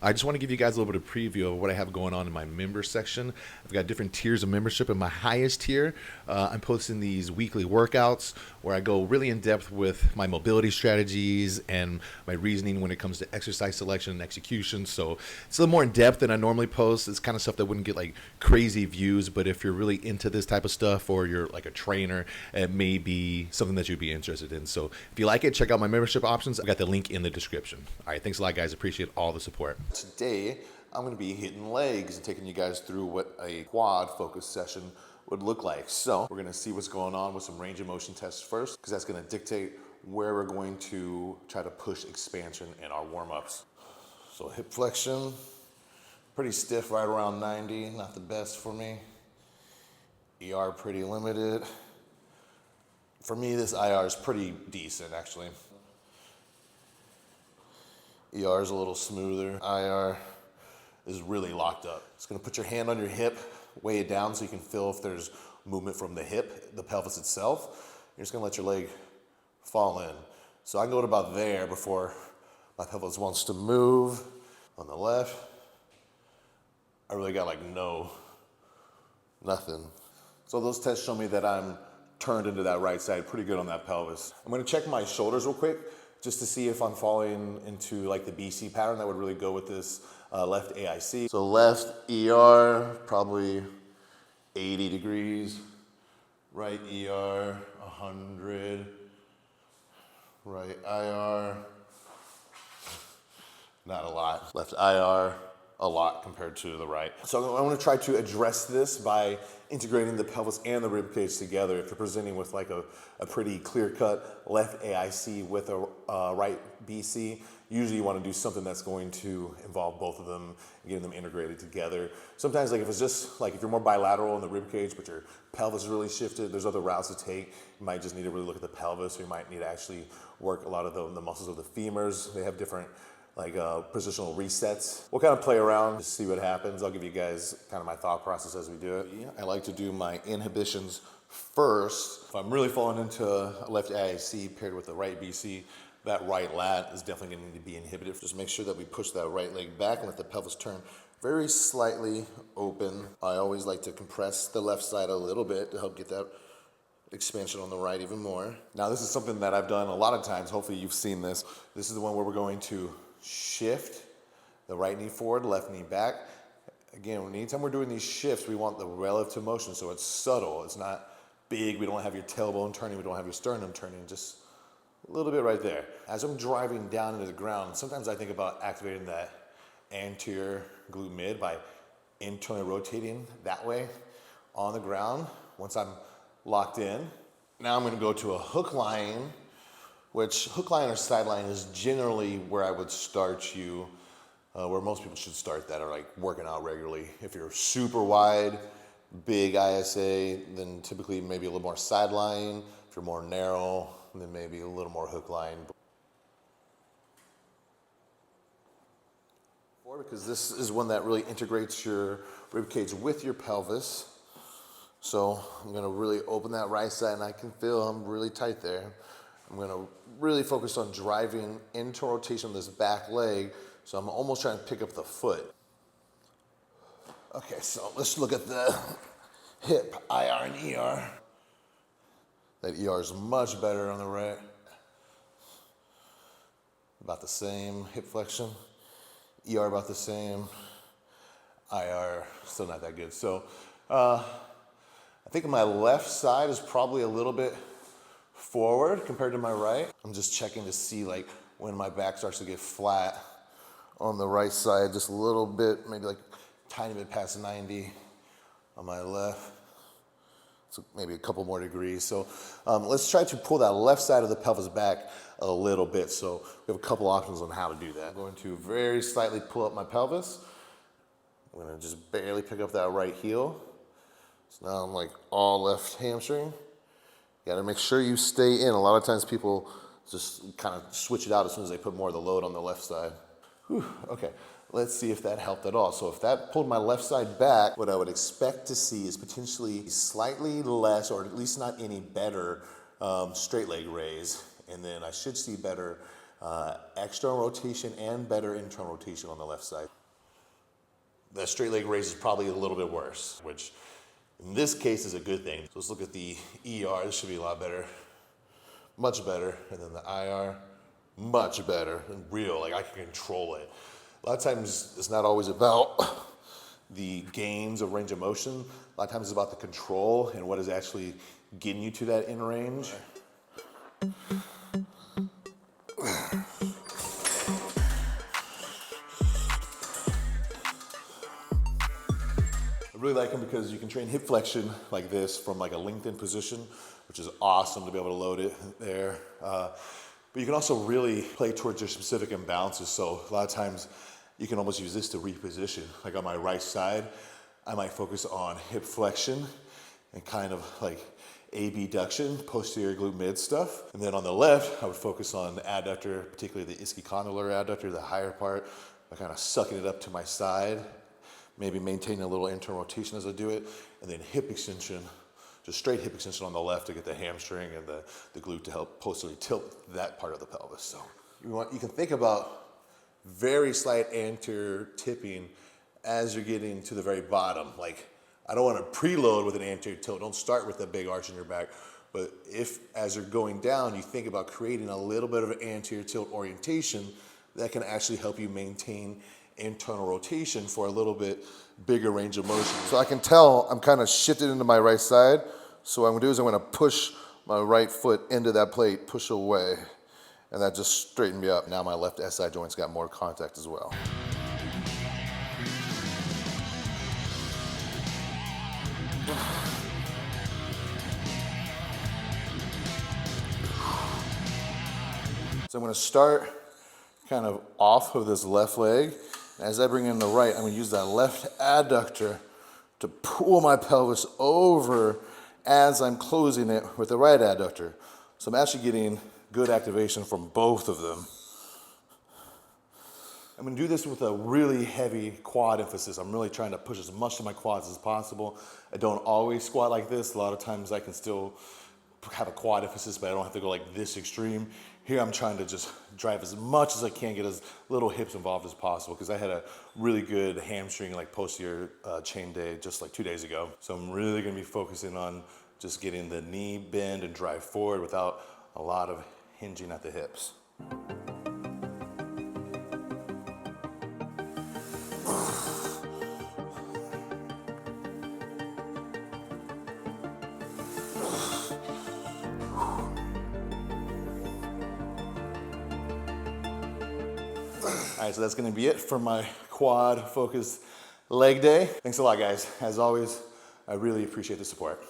I just want to give you guys a little bit of preview of what I have going on in my member section. I've got different tiers of membership. In my highest tier, I'm posting these weekly workouts where I go really in depth with my mobility strategies and my reasoning when it comes to exercise selection and execution. So it's a little more in depth than I normally post. It's kind of stuff that wouldn't get like crazy views, but if you're really into this type of stuff or you're like a trainer, it may be something that you'd be interested in. So if you like it, check out my membership options. I've got the link in the description. All right, thanks a lot, guys. Appreciate all the support. Today, I'm going to be hitting legs and taking you guys through what a quad focus session would look like. So we're going to see what's going on with some range of motion tests first, because that's going to dictate where we're going to try to push expansion in our warm-ups. So hip flexion, pretty stiff, right around 90, not the best for me. ER pretty limited. For me, this IR is pretty decent, actually. ER is a little smoother. IR is really locked up. It's gonna put your hand on your hip, weigh it down so you can feel if there's movement from the hip, the pelvis itself. You're just gonna let your leg fall in. So I can go to about there before my pelvis wants to move. On the left, I really got like nothing. So those tests show me that I'm turned into that right side pretty good on that pelvis. I'm gonna check my shoulders real quick, just to see if I'm falling into like the BC pattern that would really go with this left AIC. So left ER, probably 80 degrees. Right ER, 100. Right IR, not a lot. Left IR, a lot compared to the right. So I want to try to address this by integrating the pelvis and the rib cage together. If you're presenting with like a pretty clear-cut left AIC with a right BC, usually you want to do something that's going to involve both of them and getting them integrated together. Sometimes like if it's just like if you're more bilateral in the rib cage but your pelvis is really shifted, there's other routes to take. You might just need to really look at the pelvis, or you might need to actually work a lot of the muscles of the femurs. They have different like positional resets. We'll kind of play around to see what happens. I'll give you guys kind of my thought process as we do it. I like to do my inhibitions first. If I'm really falling into a left AIC paired with a right BC, that right lat is definitely going to need to be inhibited. Just make sure that we push that right leg back and let the pelvis turn very slightly open. I always like to compress the left side a little bit to help get that expansion on the right even more. Now this is something that I've done a lot of times. Hopefully you've seen this. This is the one where we're going to shift the right knee forward, left knee back. Again, anytime we're doing these shifts, we want the relative motion, so it's subtle. It's not big. We don't have your tailbone turning. We don't have your sternum turning. Just a little bit right there. As I'm driving down into the ground, sometimes I think about activating that anterior glute mid by internally rotating that way on the ground. Once I'm locked in, now I'm going to go to a hook line, which hook line or sideline is generally where I would start you, where most people should start that are like working out regularly. If you're super wide, big ISA, then typically maybe a little more sideline. If you're more narrow, then maybe a little more hook line. Because this is one that really integrates your rib cage with your pelvis. So I'm gonna really open that right side, and I can feel I'm really tight there. I'm gonna really focus on driving into rotation of this back leg, so I'm almost trying to pick up the foot. Okay, so let's look at the hip, IR and ER. That ER is much better on the right. About the same hip flexion. ER about the same. IR still not that good. So I think my left side is probably a little bit forward compared to my right. I'm just checking to see like when my back starts to get flat on the right side, just a little bit, maybe like a tiny bit past 90 on my left. So maybe a couple more degrees. So let's try to pull that left side of the pelvis back a little bit. So we have a couple options on how to do that. I'm going to very slightly pull up my pelvis. I'm gonna just barely pick up that right heel. So now I'm like all left hamstring. You gotta make sure you stay in. A lot of times people just kind of switch it out as soon as they put more of the load on the left side. Whew, okay, let's see if that helped at all. So if that pulled my left side back, what I would expect to see is potentially slightly less, or at least not any better, straight leg raise. And then I should see better external rotation and better internal rotation on the left side. The straight leg raise is probably a little bit worse, which in this case is a good thing. So let's look at the ER. This should be a lot better, much better. And then the IR, much better and real, like I can control it. A lot of times it's not always about the gains of range of motion. A lot of times it's about the control and what is actually getting you to that in range. I really like them because you can train hip flexion like this from like a lengthened position, which is awesome to be able to load it there. But you can also really play towards your specific imbalances. So a lot of times you can almost use this to reposition. Like on my right side, I might focus on hip flexion and kind of like abduction, posterior glute mid stuff. And then on the left, I would focus on the adductor, particularly the ischicondylar adductor, the higher part, by kind of sucking it up to my side. Maybe maintaining a little internal rotation as I do it, and then hip extension, just straight hip extension on the left to get the hamstring and the glute to help posteriorly tilt that part of the pelvis. So you can think about very slight anterior tipping as you're getting to the very bottom. Like I don't want to preload with an anterior tilt. Don't start with a big arch in your back. But if as you're going down, you think about creating a little bit of an anterior tilt orientation, that can actually help you maintain internal rotation for a little bit bigger range of motion. So I can tell I'm kind of shifted into my right side. So what I'm gonna do is I'm gonna push my right foot into that plate, push away, and that just straightened me up. Now my left SI joint's got more contact as well. So I'm gonna start kind of off of this left leg. As I bring in the right, I'm gonna use that left adductor to pull my pelvis over as I'm closing it with the right adductor. So I'm actually getting good activation from both of them. I'm gonna do this with a really heavy quad emphasis. I'm really trying to push as much of my quads as possible. I don't always squat like this. A lot of times I can still have a quad emphasis, but I don't have to go like this extreme. Here I'm trying to just drive as much as I can, get as little hips involved as possible, because I had a really good hamstring, like posterior chain day just like 2 days ago. So I'm really gonna be focusing on just getting the knee bend and drive forward without a lot of hinging at the hips. All right, so that's gonna be it for my quad focused leg day. Thanks a lot, guys. As always, I really appreciate the support.